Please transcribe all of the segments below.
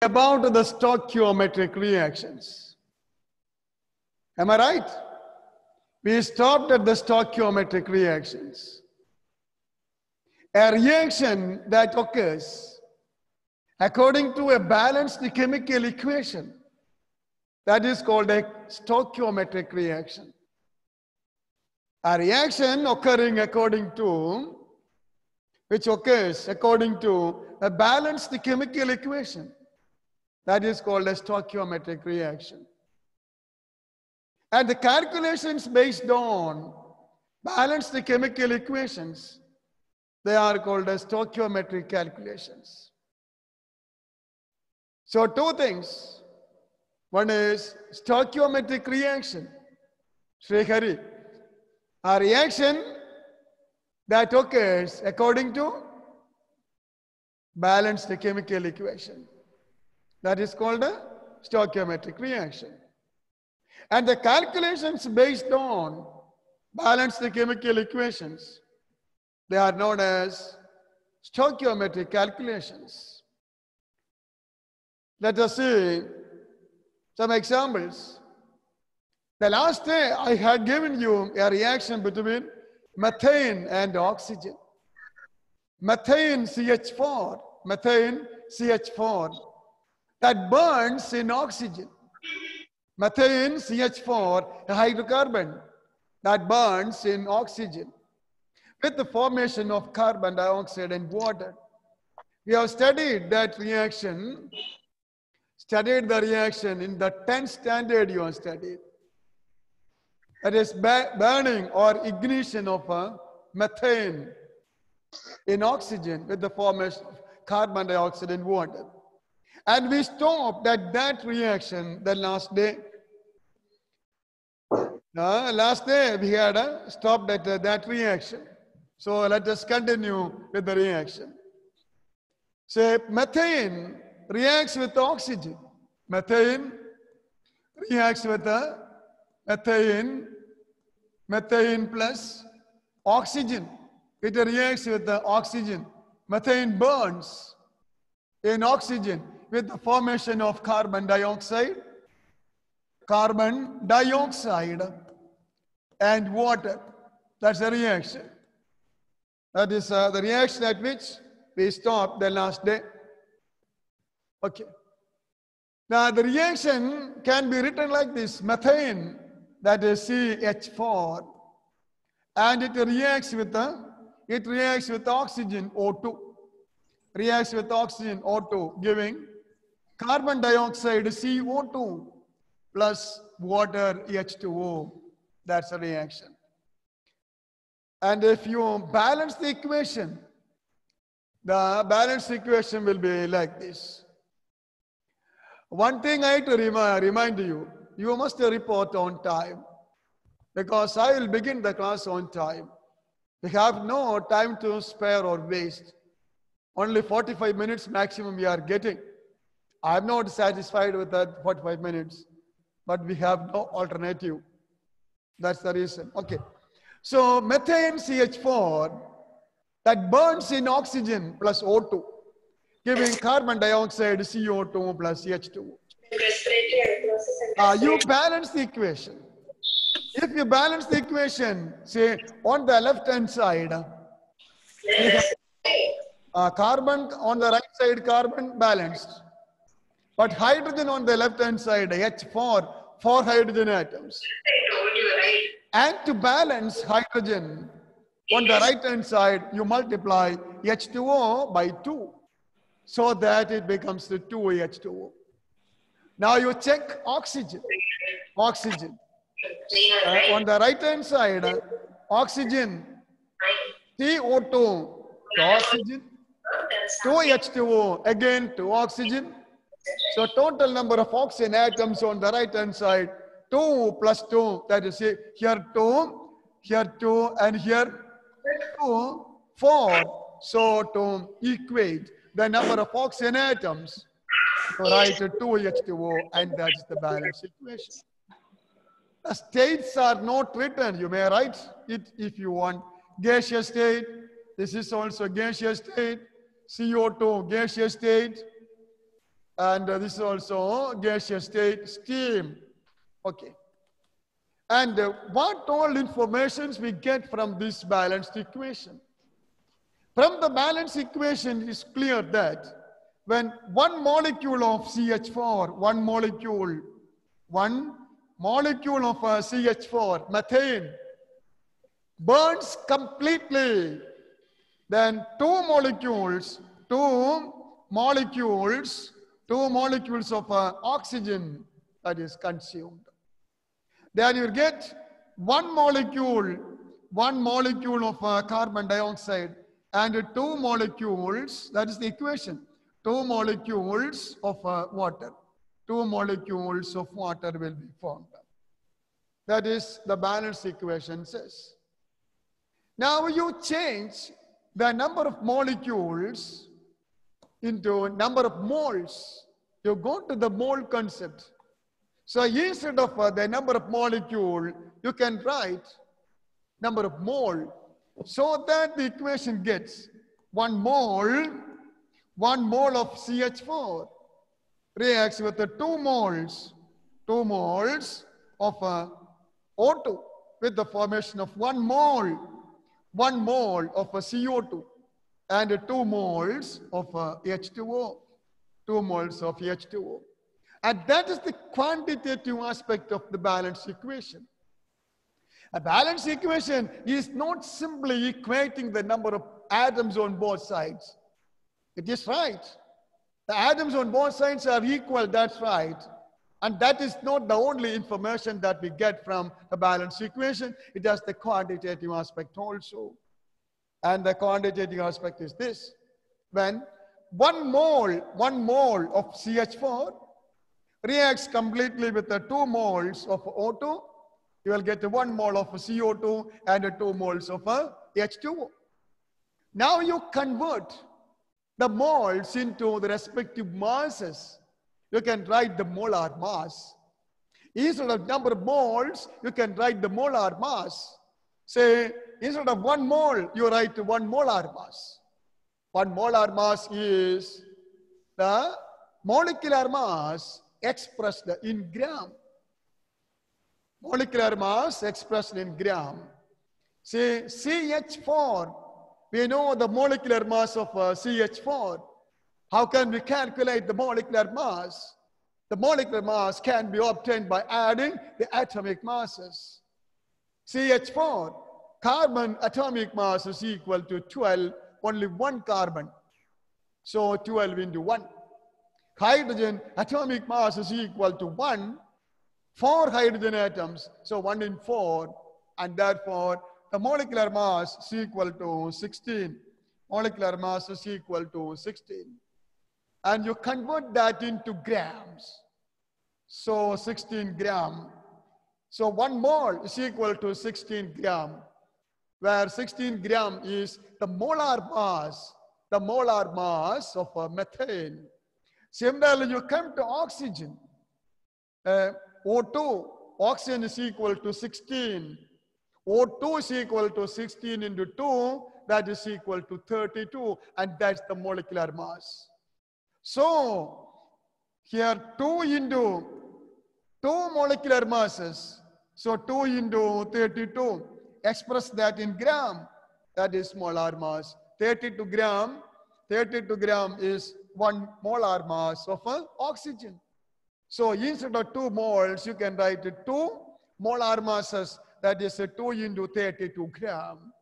about the stoichiometric reactions. Am I right? We stopped at the stoichiometric reactions. A reaction that occurs according to a balanced chemical equation, that is called a stoichiometric reaction. A reaction which occurs according to a balanced chemical equation, that is called a stoichiometric reaction. And the calculations based on balanced chemical equations, they are called as stoichiometric calculations. So two things. One is stoichiometric reaction. Sri Hari. A reaction that occurs according to balanced chemical equation. That is called a stoichiometric reaction. And the calculations based on balanced chemical equations, they are known as stoichiometric calculations. Let us see some examples. The last day I had given you a reaction between methane and oxygen. Methane CH4 that burns in oxygen. Methane CH4, a hydrocarbon that burns in oxygen with the formation of carbon dioxide and water. We have studied that reaction, in the 10th standard you have studied. That is burning or ignition of methane in oxygen with the formation of carbon dioxide and water. And we stopped at that reaction the last day. Last day we had stopped at that reaction. So let us continue with the reaction. So methane reacts with oxygen. Methane reacts with methane plus oxygen. It reacts with the oxygen. Methane burns in oxygen with the formation of carbon dioxide and water. That's the reaction. That is the reaction at which we stopped the last day. Okay. Now the reaction can be written like this. Methane, that is CH4, and it reacts with oxygen O2. Reacts with oxygen O2, giving carbon dioxide CO2 plus water H2O. That's a reaction. And if you balance the equation, the balanced equation will be like this. One thing I have to remind you, you must report on time, because I will begin the class on time. We have no time to spare or waste. Only 45 minutes maximum we are getting. I am not satisfied with that 45 minutes, but we have no alternative. That's the reason. Okay. So methane CH4 that burns in oxygen plus O2, giving carbon dioxide CO2 plus H2O. You balance the equation. If you balance the equation, say on the left hand side, carbon on the right side, carbon balanced. But hydrogen on the left hand side, H4, 4 hydrogen atoms. And to balance hydrogen on the right hand side, you multiply H2O by 2 so that it becomes the 2H2O. Now you check oxygen. On the right hand side, oxygen, CO2 to oxygen, 2H2O, again to oxygen. So total number of oxygen atoms on the right hand side, 2 plus 2, that is here 2, and here 2, 4. So to equate the number of oxygen atoms, write 2H2O, and that's the balance equation. The states are not written. You may write it if you want. Gaseous state, this is also gaseous state, CO2 gaseous state, And this is also gaseous state, steam. Okay. And what all informations we get from this balanced equation? From the balanced equation, it is clear that when one molecule of CH4, one molecule of CH4, methane, burns completely, then two molecules of oxygen that is consumed. Then you get one molecule of carbon dioxide and two molecules, that is the equation, two molecules of water. Two molecules of water will be formed. That is the balanced equation says. Now you change the number of molecules into number of moles. You go to the mole concept. So instead of the number of molecule, you can write number of mole, so that the equation gets one mole of CH4 reacts with the two moles of O2 with the formation of one mole of CO2 and 2 moles of H2O, 2 moles of H2O. And that is the quantitative aspect of the balanced equation. A balanced equation is not simply equating the number of atoms on both sides. It is right. The atoms on both sides are equal, that's right. And that is not the only information that we get from the balanced equation. It has the quantitative aspect also. And the quantitative aspect is this. When one mole of CH4 reacts completely with the 2 moles of O2, you will get 1 mole of CO2 and 2 moles of H2O. Now you convert the moles into the respective masses. You can write the molar mass. Instead of number of moles, you can write the molar mass. Say, instead of 1 mole, you write 1 molar mass. 1 molar mass is the molecular mass expressed in gram. Molecular mass expressed in gram. Say CH4, we know the molecular mass of CH4. How can we calculate the molecular mass? The molecular mass can be obtained by adding the atomic masses. CH4, carbon atomic mass is equal to 12, only 1 carbon. So 12 into 1. Hydrogen atomic mass is equal to 1, 4 hydrogen atoms, so 1 in 4, and therefore the molecular mass is equal to 16. Molecular mass is equal to 16. And you convert that into grams. So 16 gram. So 1 mole is equal to 16 gram, where 16 gram is the molar mass of methane. Similarly, you come to oxygen. O2, oxygen is equal to 16. O2 is equal to 16 into 2, that is equal to 32, and that's the molecular mass. So, here 2 into 2 molecular masses, so 2 into 32, express that in gram, that is molar mass. 32 gram is 1 molar mass of oxygen. So instead of 2 moles, you can write 2 molar masses, that is 2 into 32 gram.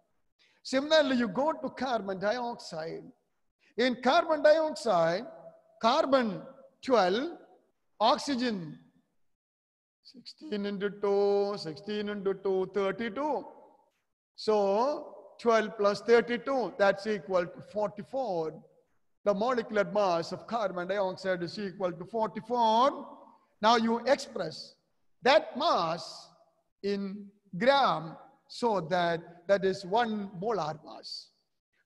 Similarly, you go to carbon dioxide. In carbon dioxide, carbon 12, oxygen 16 into 2, 32. So 12 plus 32, that's equal to 44. The molecular mass of carbon dioxide is equal to 44. Now you express that mass in gram, so that is 1 molar mass.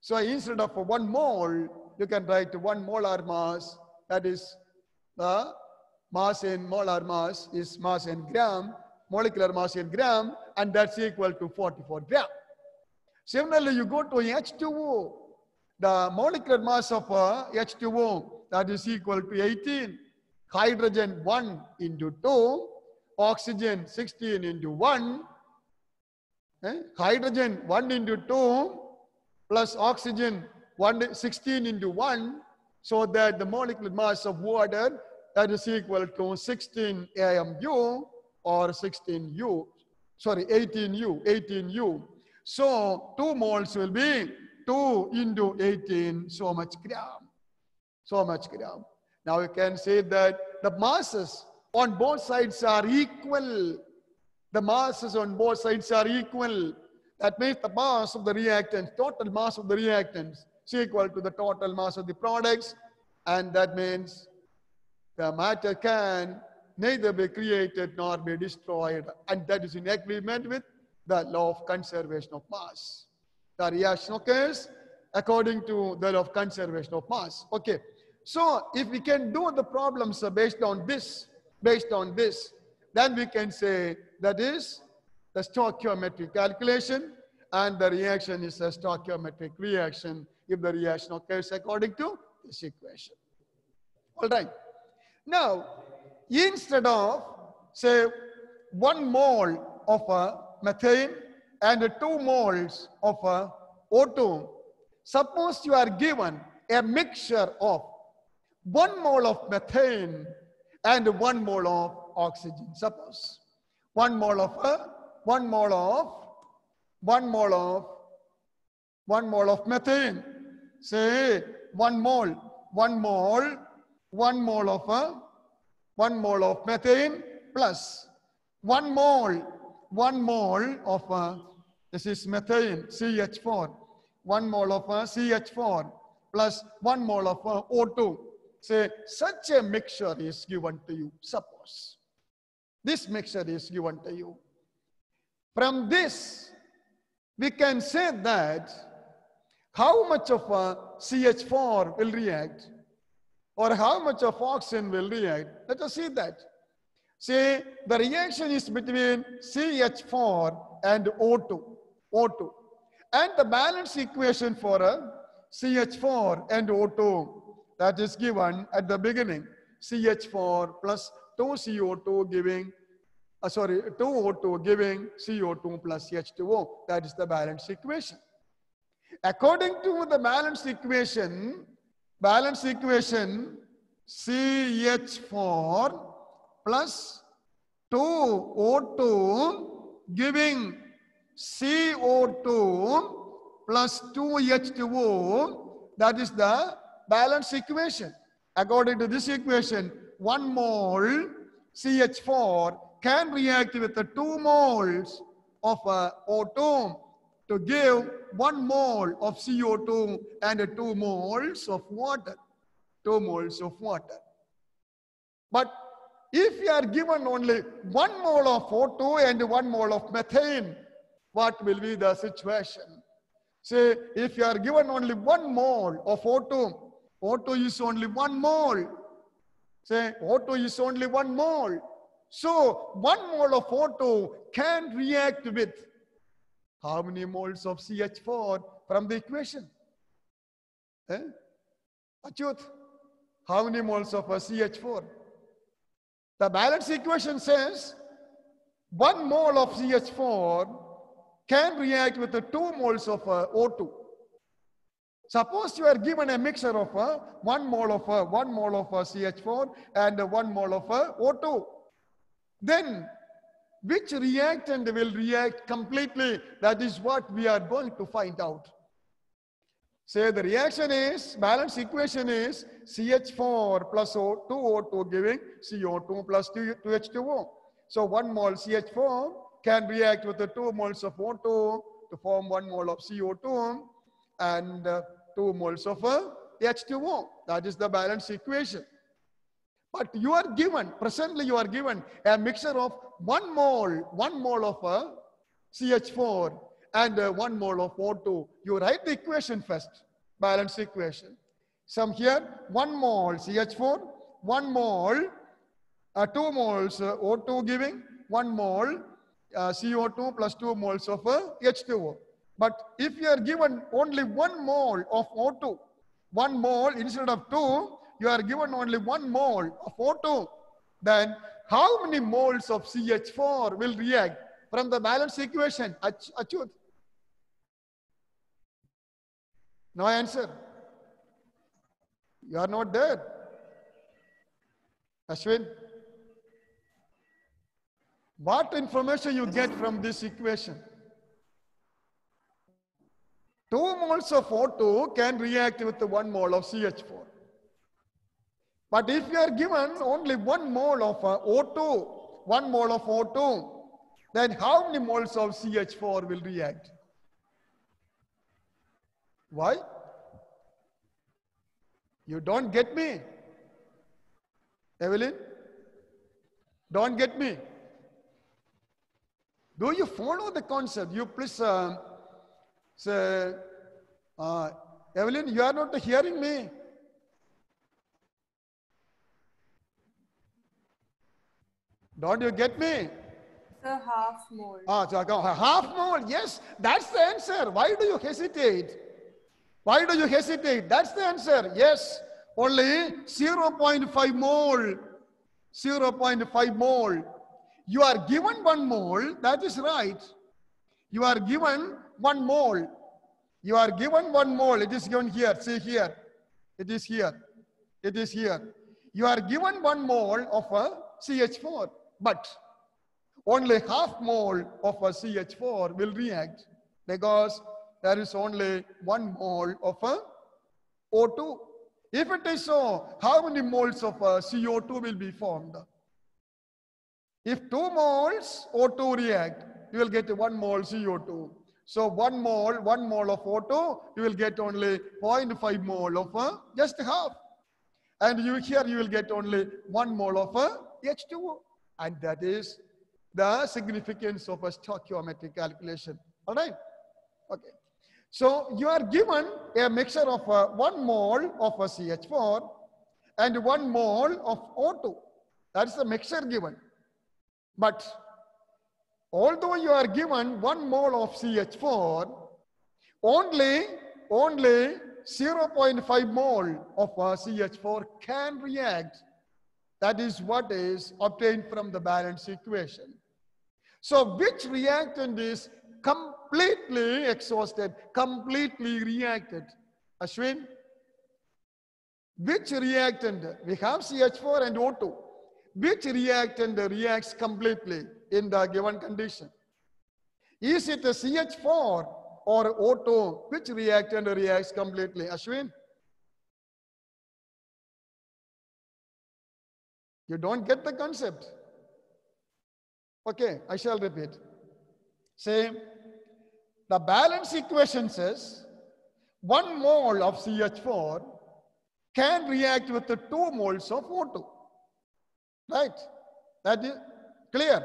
So instead of 1 mole, you can write 1 molar mass, that is the mass in molar mass is mass in gram, molecular mass in gram, and that's equal to 44 gram. Similarly, you go to H2O. the molecular mass of H2O, that is equal to 18. Hydrogen 1 into 2, oxygen 16 into 1. Hydrogen 1 into 2 plus oxygen 16 into 1, so that the molecular mass of water, that is equal to 16 AMU or 18U. So 2 moles will be 2 into 18, so much gram. Now you can say that the masses on both sides are equal. The masses on both sides are equal. That means the mass of the reactants, total mass of the reactants, is equal to the total mass of the products. And that means the matter can neither be created nor be destroyed. And that is in agreement with the law of conservation of mass. The reaction occurs according to the law of conservation of mass. Okay. So if we can do the problems based on this, then we can say that is the stoichiometric calculation, and the reaction is a stoichiometric reaction if the reaction occurs according to this equation. All right. Now, instead of, say, 1 mole of methane and 2 moles of O2, suppose you are given a mixture of 1 mole of methane and 1 mole of oxygen. Suppose 1 mole of methane. Say 1 mole of methane plus 1 mole of this is methane, CH4. 1 mole of CH4 plus 1 mole of O2. Say such a mixture is given to you. Suppose this mixture is given to you. From this, we can say that how much of CH4 will react or how much of oxygen will react. Let us see that. Say the reaction is between CH4 and O2. And the balance equation for CH4 and O2, that is given at the beginning. CH4 plus 2 CO2 giving, 2 O2 giving CO2 plus H2O. That is the balance equation. According to the balance equation, CH4 plus 2 O2 giving CO2 plus 2 H2O, that is the balance equation. According to this equation, 1 mole CH4 can react with the 2 moles of O2 to give 1 mole of CO2 and 2 moles of water. But if you are given only 1 mole of O2 and 1 mole of methane, what will be the situation? Say, if you are given only 1 mole of O2 is only 1 mole. Say, O2 is only 1 mole. So, 1 mole of O2 can react with how many moles of CH4 from the equation? Achyut, how many moles of CH4? The balance equation says 1 mole of CH4 can react with the 2 moles of O2. Suppose you are given a mixture of 1 mole of CH4 and 1 mole of O2. Then which reactant will react completely? That is what we are going to find out. Say the reaction is, balance equation is CH4 plus 2 O2 giving CO2 plus 2 H2O. So 1 mole CH4 can react with the 2 moles of O2 to form 1 mole of CO2 and 2 moles of H2O. That is the balance equation. But you are given, presently you are given a mixture of 1 mole of CH4 and 1 mole of O2. You write the equation first, balance equation. Some here, 1 mole CH4, 1 mole, 2 moles O2 giving, 1 mole CO2 plus 2 moles of H2O. But if you are given only 1 mole of O2, 1 mole instead of 2, you are given only 1 mole of O2, then how many moles of CH4 will react from the balance equation? Achyut? No answer. You are not there. Ashwin? What information you get from this equation? 2 moles of O2 can react with 1 mole of CH4. But if you are given only 1 mole of O2, 1 mole of O2, then how many moles of CH4 will react? Why? You don't get me? Evelyn? Don't get me? Do you follow the concept? You please say, Evelyn, you are not hearing me. Don't you get me? Sir, half mole. Half mole, yes, that's the answer. Why do you hesitate? Why do you hesitate? That's the answer. Yes, only 0.5 mole. 0.5 mole. You are given 1 mole, that is right. You are given 1 mole. You are given 1 mole. It is given here. See here. It is here. It is here. You are given 1 mole of a CH4, but only half mole of a CH4 will react because there is only 1 mole of a O2. If it is so, how many moles of CO2 will be formed? If 2 moles O2 react, you will get 1 mole CO2. So 1 mole of O2, you will get only 0.5 mole of just half. And here you will get only 1 mole of H2O. And that is the significance of a stoichiometric calculation. All right? Okay. So you are given a mixture of 1 mole of a CH4 and 1 mole of O2. That's the mixture given. But although you are given 1 mole of CH4, only 0.5 mole of CH4 can react. That is what is obtained from the balance equation. So which reactant is completely exhausted, completely reacted? Ashwin? Which reactant? We have CH4 and O2. Which reactant reacts completely in the given condition? Is it a CH4 or O2? Which reactant reacts completely? Ashwin? You don't get the concept. Okay, I shall repeat. Say, the balance equation says 1 mole of CH4 can react with the 2 moles of O2. Right? That is clear.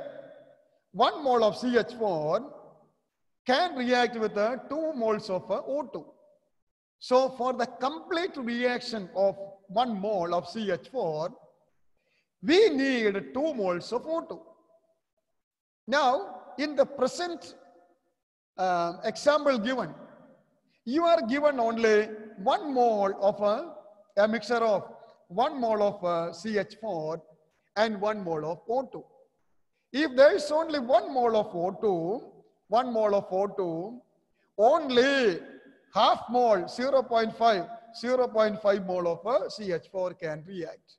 1 mole of CH4 can react with the 2 moles of O2. So for the complete reaction of 1 mole of CH4, we need 2 moles of O2. Now, in the present example given, you are given only 1 mole of a mixture of 1 mole of CH4 and 1 mole of O2. If there is only 1 mole of O2, 1 mole of O2, only half mole, 0.5 mole of CH4 can react.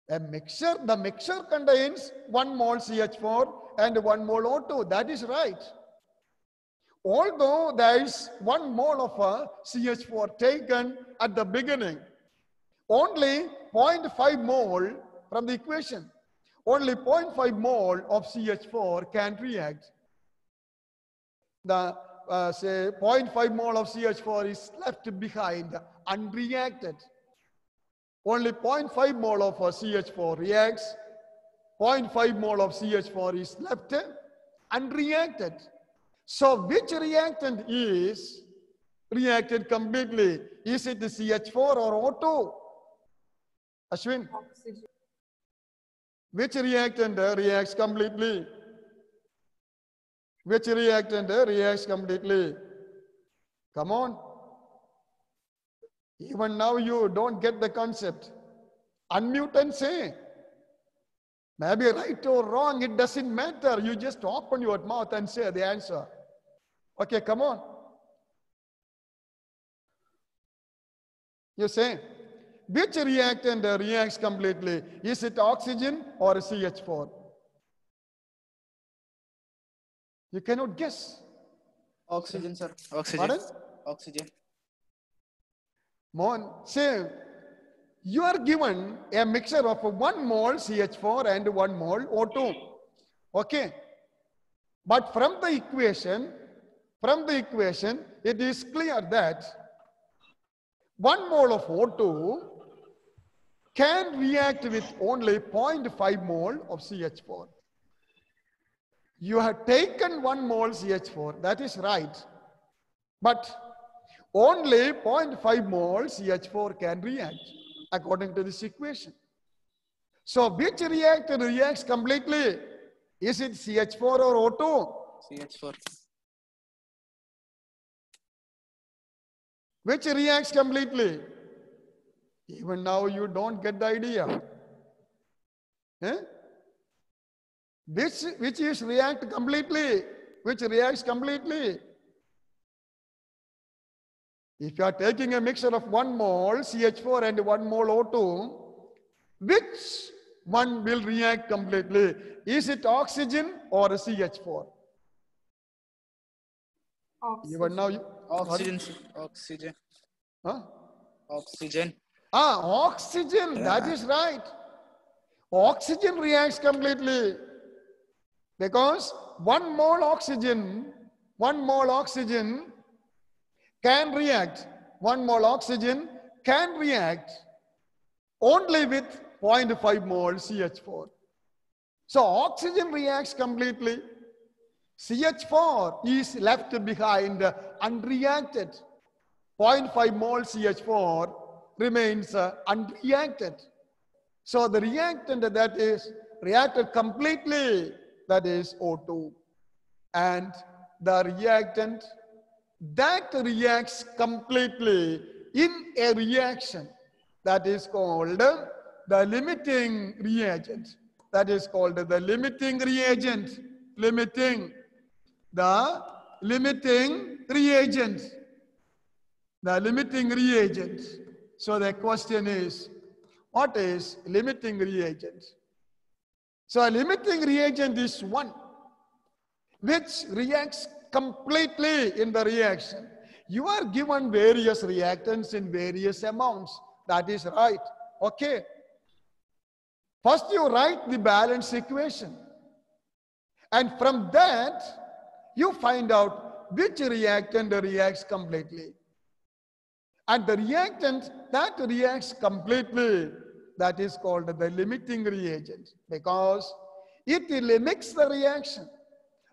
The mixture contains 1 mole CH4 and 1 mole O2. That is right. Although there is 1 mole of CH4 taken at the beginning, only 0.5 mole from the equation, only 0.5 mole of CH4 can react. The say 0.5 mole of CH4 is left behind, unreacted. Only 0.5 mole of CH4 reacts. 0.5 mole of CH4 is left unreacted. So which reactant is reacted completely? Is it the CH4 or O2? Ashwin? Oxygen. Which reactant reacts completely? Which reactant reacts completely? Come on. Even now you don't get the concept. Unmute and say. Maybe right or wrong, it doesn't matter. You just open your mouth and say the answer. Okay, come on. You say, which reactant reacts completely? Is it oxygen or CH4? You cannot guess. Oxygen, sir. Oxygen. Pardon? Oxygen. Mon, say, you are given a mixture of 1 mole CH4 and 1 mole O2. Okay. But from the equation, it is clear that 1 mole of O2 can react with only 0.5 mole of CH4. You have taken 1 mole CH4, that is right. But only 0.5 mole CH4 can react according to this equation. So which reactor reacts completely? Is it CH4 or O2? CH4. Which reacts completely? Even now you don't get the idea. Eh? Which is react completely? Which reacts completely? If you are taking a mixture of 1 mole CH4 and 1 mole O2, which one will react completely? Is it oxygen or CH4? Oxygen. Even now you... Oxygen. Oxygen. Huh? Oxygen. Oxygen, that is right. Oxygen reacts completely because 1 mole oxygen can react. 1 mole oxygen can react only with 0.5 mole CH4. So oxygen reacts completely. CH4 is left behind unreacted. 0.5 mole CH4 remains unreacted. So the reactant that is reacted completely, that is O2. And the reactant that reacts completely in a reaction, that is called the limiting reagent. That is called the limiting reagent. The limiting reagent. So the question is, what is limiting reagent? So a limiting reagent is one which reacts completely in the reaction. You are given various reactants in various amounts. That is right. Okay. First you write the balance equation. And from that, you find out which reactant reacts completely. And the reactant that reacts completely, that is called the limiting reagent, because it limits the reaction.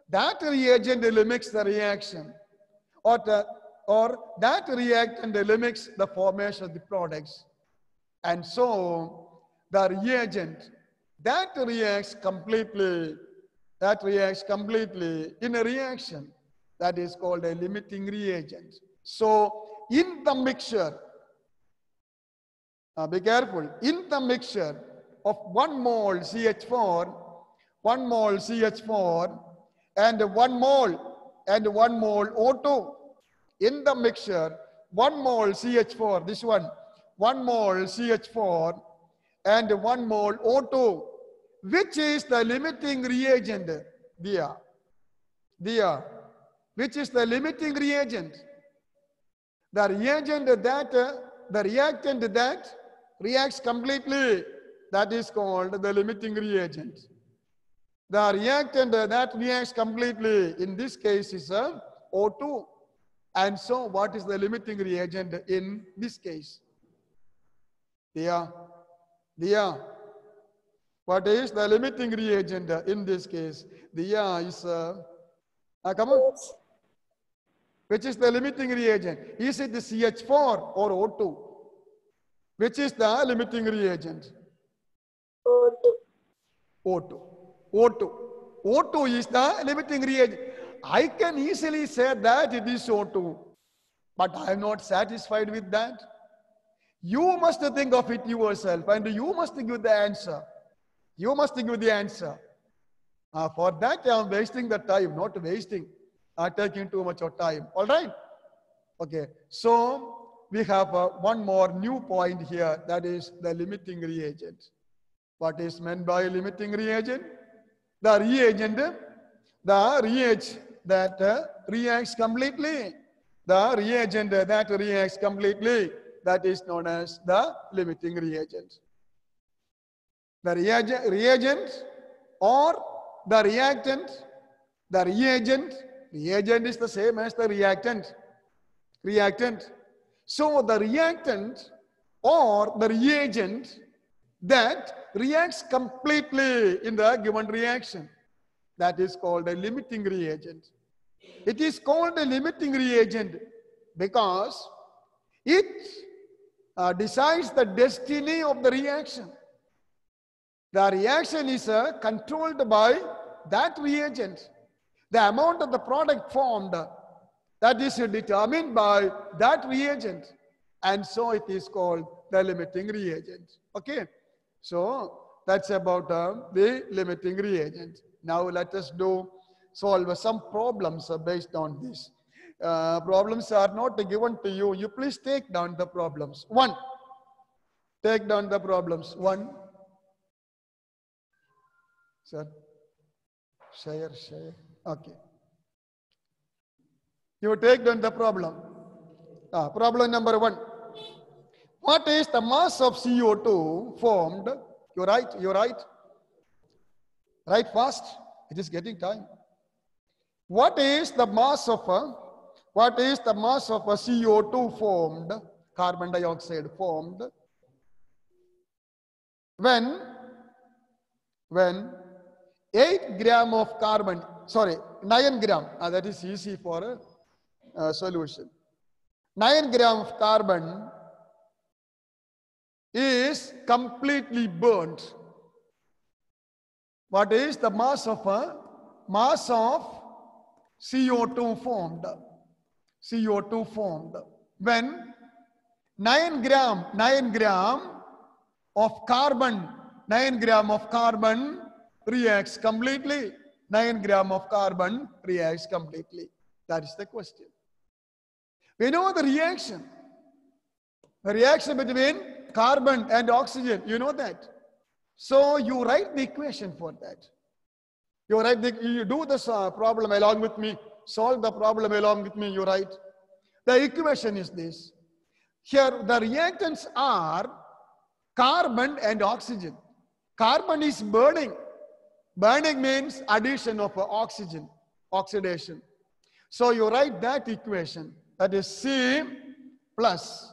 That reagent limits the reaction, or that reactant limits the formation of the products. And so the reagent that reacts completely in a reaction, that is called a limiting reagent. So in the mixture, be careful, in the mixture of 1 mole CH4 and 1 mole O2, in the mixture 1 mole CH4, this one, 1 mole CH4 and 1 mole O2, which is the limiting reagent? Dia, which is the limiting reagent? The reagent the reactant that reacts completely, that is called the limiting reagent. The reactant that reacts completely, in this case, is O2. And so what is the limiting reagent in this case? Dia, what is the limiting reagent in this case? Dia is, come on. Which is the limiting reagent? Is it the CH4 or O2? Which is the limiting reagent? O2 is the limiting reagent. I can easily say that it is O2, but I am not satisfied with that. You must think of it yourself and you must give the answer. You must give the answer. For that, I am wasting the time, not wasting, taking too much of time. All right? Okay. So, we have one more new point here, that is the limiting reagent. What is meant by limiting reagent? The reagent that reacts completely. The reagent that reacts completely, that is known as the limiting reagent. The reagent or the reactant, reagent is the same as the reactant. So the reactant or the reagent that reacts completely in the given reaction, that is called a limiting reagent. It is called a limiting reagent because it decides the destiny of the reaction. The reaction is controlled by that reagent. The amount of the product formed, that is determined by that reagent. And so it is called the limiting reagent. Okay. So that's about the limiting reagent. Now let us solve some problems based on this. Problems are not given to you. You please take down the problems. One. Take down the problems. One. Sir. Share. Okay. You take down the problem. Problem number 1. What is the mass of CO2 formed? You write. Write fast. It is getting time. What is the mass of a CO2 formed, carbon dioxide formed, when 8 gram of carbon, 9 gram, that is easy for a solution. 9 gram of carbon is completely burnt. What is the mass of CO2 formed? CO2 formed when 9 gram of carbon reacts completely. 9 gram of carbon reacts completely. That is the question. We know the reaction. The reaction between carbon and oxygen. You know that. So you write the equation for that. You do this problem along with me. Solve the problem along with me. You write. The equation is this. Here the reactants are carbon and oxygen. Carbon is burning. Burning means addition of oxygen, oxidation. So you write that equation. That is C plus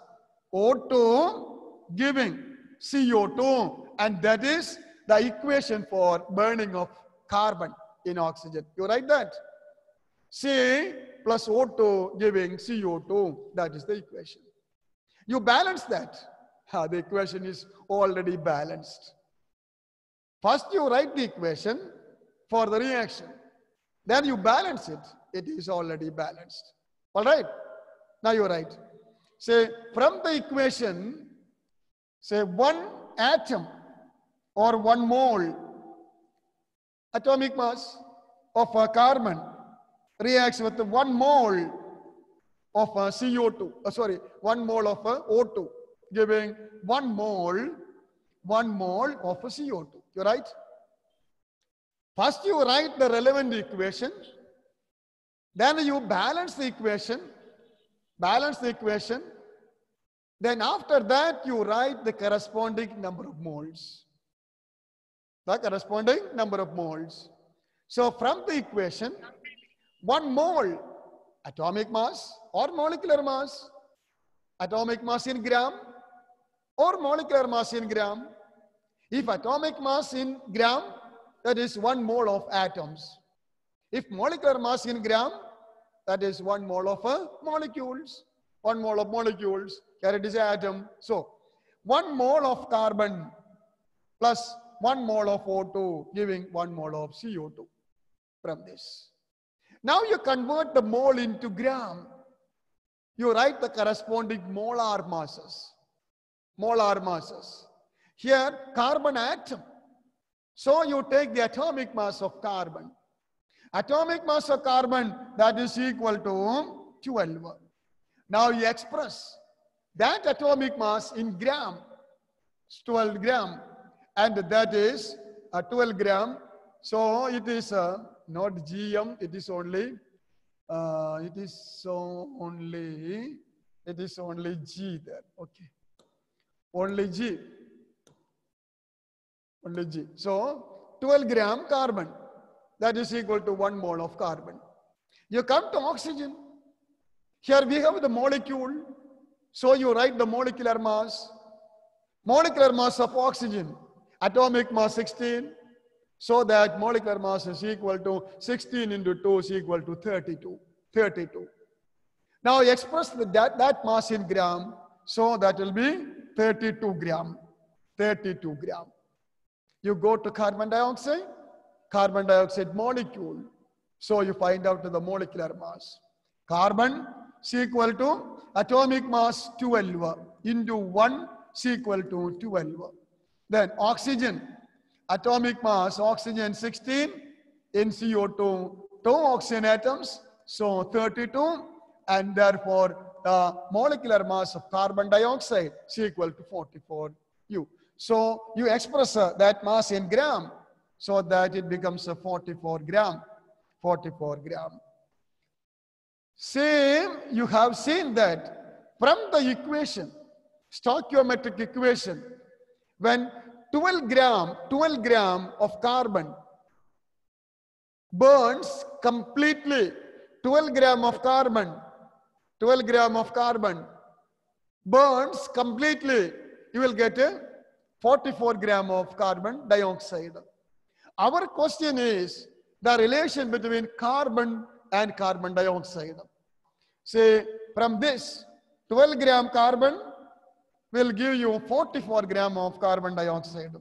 O2 giving CO2. And that is the equation for burning of carbon in oxygen. You write that. C plus O2 giving CO2. That is the equation. You balance that. The equation is already balanced. First you write the equation for the reaction. Then you balance it. It is already balanced. All right. Now you write. Say from the equation, say 1 atom or 1 mole atomic mass of a carbon reacts with 1 mole of CO2. 1 mole of O2 giving 1 mole of CO2. You write. First you write the relevant equation. Then you balance the equation. Then after that you write the corresponding number of moles. So from the equation, 1 mole atomic mass or molecular mass, atomic mass in gram or molecular mass in gram. If atomic mass in gram, that is 1 mole of atoms. If molecular mass in gram, that is 1 mole of molecules. 1 mole of molecules, here it is atom. So 1 mole of carbon plus 1 mole of O2 giving 1 mole of CO2 from this. Now you convert the mole into gram. You write the corresponding molar masses. Molar masses. Here, carbon atom. So you take the atomic mass of carbon. Atomic mass of carbon, that is equal to 12. Now you express that atomic mass in gram. It's 12 gram. And that is 12 gram. So it is not GM, it is only G there. Okay. Only G. Only G. So 12 gram carbon. That is equal to 1 mole of carbon. You come to oxygen. Here we have the molecule. So you write the molecular mass. Molecular mass of oxygen. Atomic mass 16. So that molecular mass is equal to 16 into 2 is equal to 32. 32. Now express that mass in gram. So that will be 32 gram. 32 gram. You go to carbon dioxide. Carbon dioxide molecule. So you find out the molecular mass. Carbon is equal to atomic mass 12 into 1 is equal to 12. Then oxygen, atomic mass, oxygen 16 in CO2, 2 oxygen atoms, so 32, and therefore the molecular mass of carbon dioxide is equal to 44 U. So you express that mass in gram, so that it becomes a 44 gram. 44 gram. Same, you have seen that from the equation, stoichiometric equation, when 12 gram of carbon burns completely, 12 gram of carbon burns completely, you will get a 44 gram of carbon dioxide. Our question is the relation between carbon and carbon dioxide. Say from this 12 gram carbon will give you 44 gram of carbon dioxide.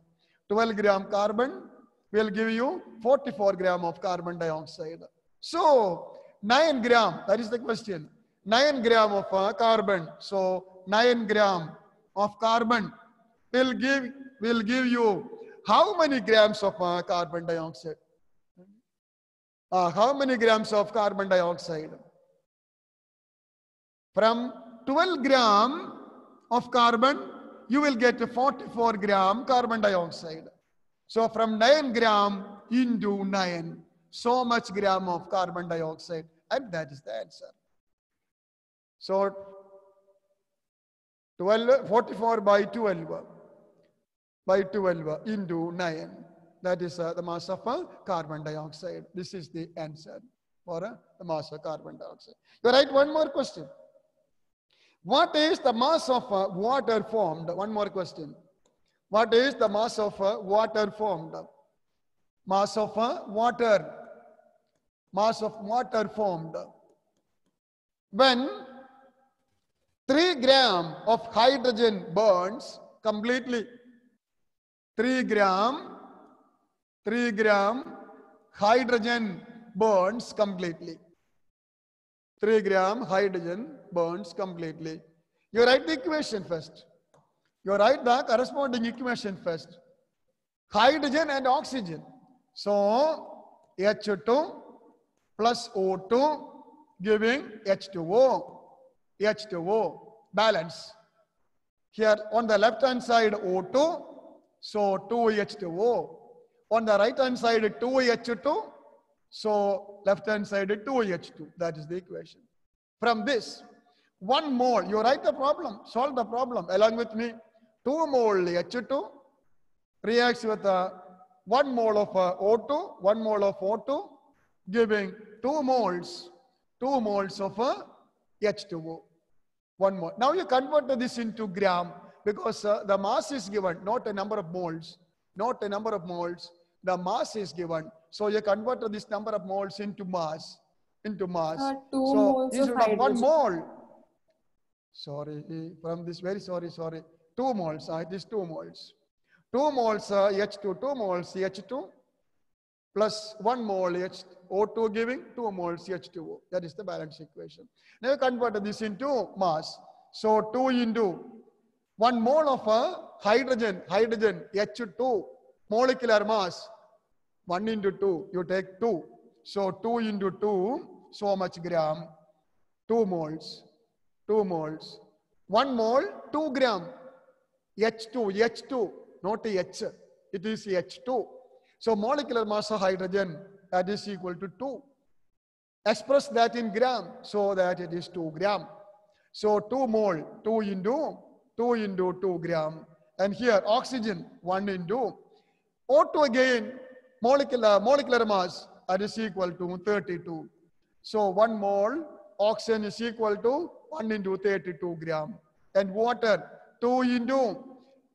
12 gram carbon will give you 44 gram of carbon dioxide. So 9 gram, that is the question. 9 gram of carbon. So 9 gram of carbon will give you how many grams of carbon dioxide? How many grams of carbon dioxide? From 12 gram of carbon, you will get 44 gram carbon dioxide. So from 9 gram into 9, so much gram of carbon dioxide, and that is the answer. So 44 by 12 into 9. That is the mass of carbon dioxide. This is the answer for the mass of carbon dioxide. You write one more question. What is the mass of water formed? One more question. What is the mass of water formed? Mass of water. Mass of water formed. When 3 gram of hydrogen burns completely. 3 gram hydrogen burns completely. 3 gram hydrogen burns completely. You write the equation first. You write the corresponding equation first. Hydrogen and oxygen. So H2 plus O2 giving H2O. H2O. Balance. Here on the left hand side O2. So 2H2O. On the right hand side 2H2. So left hand side 2H2. That is the equation. From this, 1 mole, you write the problem, solve the problem along with me. 2 mole H2 reacts with 1 mole of O2, 1 mole of O2, giving 2 moles of H2O. 1 mole. Now you convert this into gram because the mass is given, not a number of moles. Not a number of moles. The mass is given. So you convert this number of moles into mass. Into mass. 2 So moles instead of of 1 hydrogen. mole. Sorry, from this very sorry. 2 moles. It is 2 moles. 2 moles H2, 2 moles H2 plus 1 mole O2 giving 2 moles H2O. That is the balance equation. Now you convert this into mass. So 2 into 1 mole of hydrogen H2 molecular mass. 1 into 2, you take 2. So 2 into 2, so much gram, 2 moles, 2 moles. 1 mole, 2 gram, H2, not H, it is H2. So molecular mass of hydrogen, that is equal to 2. Express that in gram, so that it is 2 gram. So 2 mole, 2 into 2 gram. And here oxygen, 1 into O2 again, molecular mass, that is equal to 32. So 1 mole oxygen is equal to 1 into 32 gram. And water, 2 into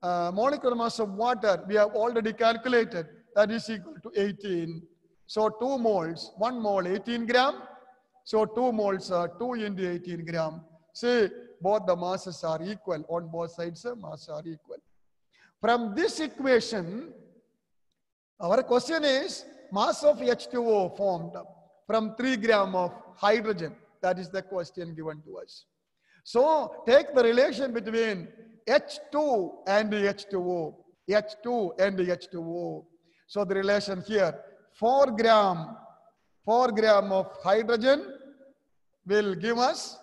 molecular mass of water, we have already calculated, that is equal to 18. So 2 moles, 1 mole 18 gram. So 2 moles are 2 into 18 gram. See, both the masses are equal. On both sides, masses are equal. From this equation, our question is, mass of H2O formed from 3 gram of hydrogen. That is the question given to us. So take the relation between H2 and H2O. H2 and H2O. So the relation here, 4 gram of hydrogen will give us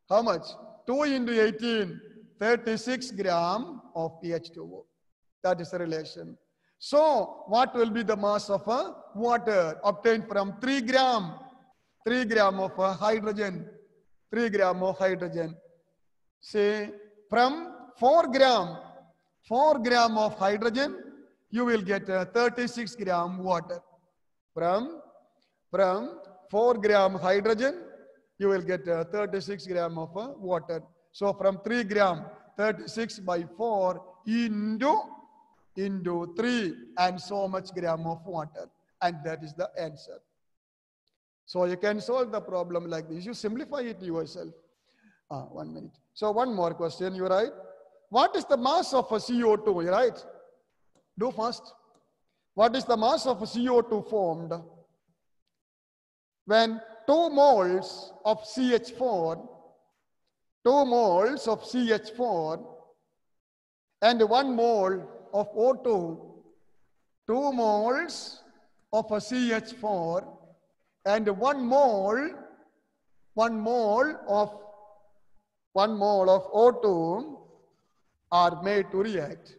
how much? 2 into 18, 36 gram of H2O. That is the relation. So what will be the mass of water obtained from 3 gram of hydrogen? 3 gram of hydrogen. Say from 4 gram of hydrogen, you will get 36 gram water. From 4 gram hydrogen, you will get 36 gram of water. So from 3 gram, 36 by 4 into 3 and so much gram of water. And that is the answer. So you can solve the problem like this. You simplify it yourself. 1 minute. So one more question, you write. What is the mass of a CO2? You write. Do fast. What is the mass of a CO2 formed when 2 moles of CH4 and 1 mole of O2, 2 moles of a CH4 and 1 mole of O2 are made to react.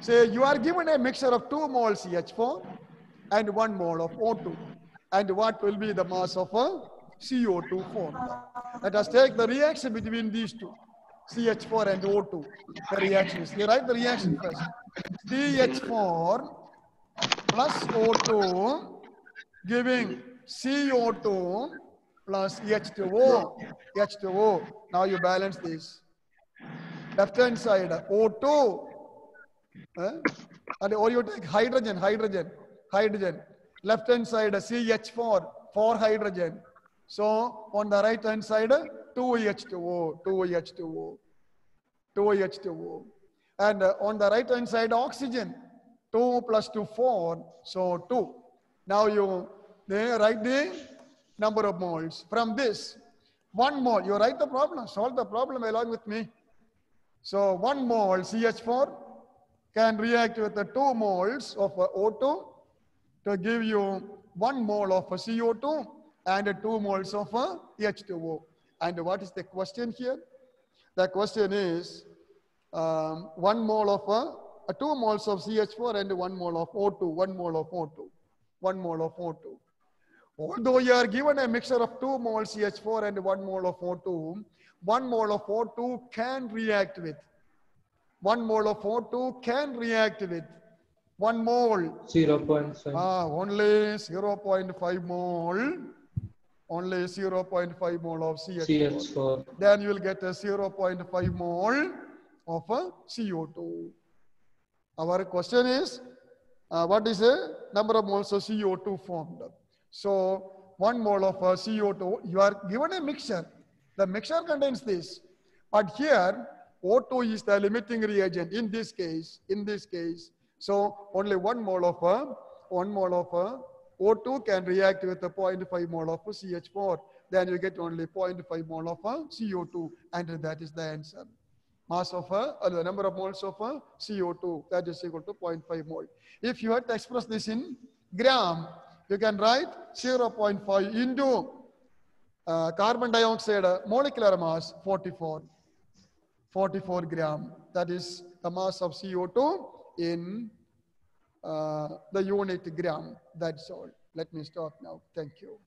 Say you are given a mixture of 2 moles CH4 and 1 mole of O2. And what will be the mass of a CO2 formed? Let us take the reaction between these two, CH4 and O2. The reactions. You write the reaction first. CH4 plus O2 giving CO2 plus H2O. Now you balance this. Left hand side O2. Or you take hydrogen. Left hand side CH4, 4 hydrogen. So on the right hand side 2H2O. And on the right hand side oxygen, 2 plus 2, 4. So 2. Now you write the number of moles. From this, 1 mole, you write the problem, solve the problem along with me. So 1 mole CH4 can react with the 2 moles of O2 to give you 1 mole of CO2 and 2 moles of H2O. And what is the question here? The question is 1 mole of 2 moles of CH4 and 1 mole of O2. 1 mole of O2. Although you are given a mixture of 2 moles CH4 and 1 mole of O2, 1 mole of O2 can react with 1 mole of O2 can react with 1 mole. 0.5. Only 0.5 mole. Only 0.5 mole of CH4. Then you will get a 0.5 mole of CO2. Our question is, what is the number of moles of CO2 formed? So 1 mole of CO2, you are given a mixture. The mixture contains this. But here, O2 is the limiting reagent in this case. So only 1 mole of O2 can react with a 0.5 mole of CH4. Then you get only 0.5 mole of CO2, and that is the answer. Mass of the number of moles of CO2, that is equal to 0.5 mole. If you had to express this in gram, you can write 0.5 into carbon dioxide molecular mass 44 gram. That is the mass of CO2 in the unit gram. That's all. Let me stop now. Thank you.